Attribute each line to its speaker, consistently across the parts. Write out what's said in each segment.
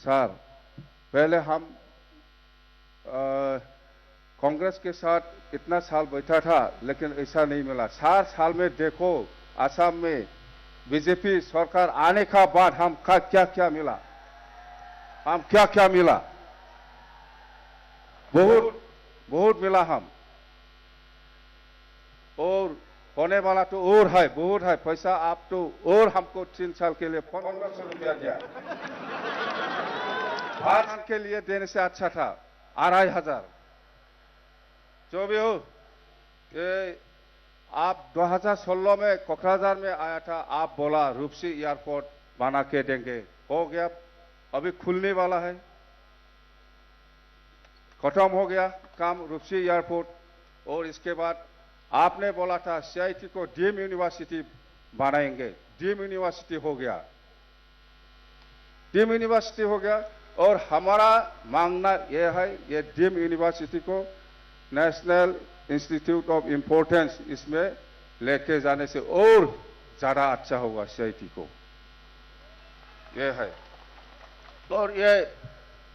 Speaker 1: Sir, पहले हम कांग्रेस के साथ इतना साल बैठा था, लेकिन ऐसा नहीं मिला। 4 साल में देखो असम में बीजेपी सरकार आने का बाद हम क्या क्या मिला, हम क्या क्या मिला, बहुत बहुत मिला हम। और होने वाला तो और है, बहुत है पैसा। आप तो और हमको 3 साल के लिए 1500 रुपया दिया, 5 साल के लिए देने से अच्छा था 2500। जो भी हो, ये आप 2016 में कोकराझार में आया था, आप बोला रूपसी एयरपोर्ट बना के देंगे, हो गया, अभी खुलने वाला है, खत्म हो गया काम रूपसी एयरपोर्ट। और इसके बाद आपने बोला था CIT को डीम यूनिवर्सिटी बनाएंगे, डीम यूनिवर्सिटी हो गया, डीम यूनिवर्सिटी हो गया। और हमारा मांगना यह है, ये डीम यूनिवर्सिटी को नेशनल इंस्टीट्यूट ऑफ इम्पोर्टेंस इसमें लेके जाने से और ज्यादा अच्छा होगा CIT को, यह है। और ये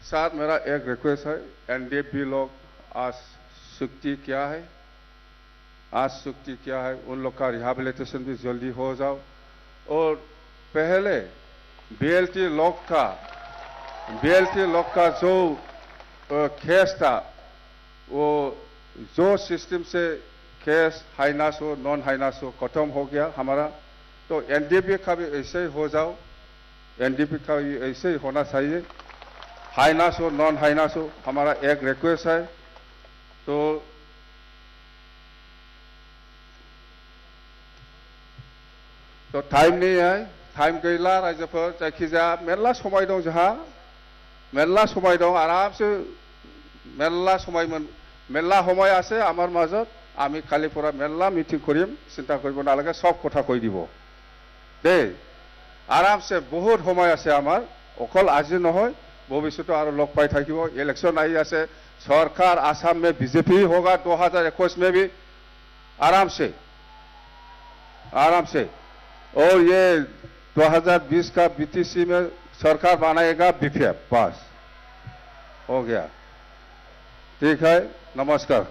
Speaker 1: साथ मेरा एक रिक्वेस्ट है, NDP लोग आज सुक्ति क्या है, आज सुक्ति क्या है, उन लोग का रिहेबिलिटेशन भी जल्दी हो जाओ। और पहले BLT लोग का जो केस था, वो जो सिस्टम से केस हाइनास हो नॉन हाइनास हो खत्म हो गया हमारा। तो NDP का भी ऐसे ही हो जाओ, NDP का भी ऐसे ही होना चाहिए, हाइनास हो नॉन हाइनास हो, हमारा एक रिक्वेस्ट है। तो टाइम नहीं है, टाइम गैला रायजोफोर, जायखिजाया मेरला समय दं, जोंहा मेरला समय दं, आराम से मेरला समय আছে আমার মাজত। আমি কালি পৰা মেলা মিটিং কৰিম, চিন্তা কৰিব নালাগে, সব কথা কৈ দিব দেই, আৰামছে। বহুত সময় আছে আমাৰ, অকল আজি নহয়, ভৱিষ্যতে আৰু লগ পাই থাকিব। ইলেকশ্যন আহি আছে, सरकार आसाम में BJP होगा 2021 में भी, आराम से आराम से। और ये 2020 का BTC में सरकार बनाएगा BPF, बस हो गया। ठीक है, नमस्कार।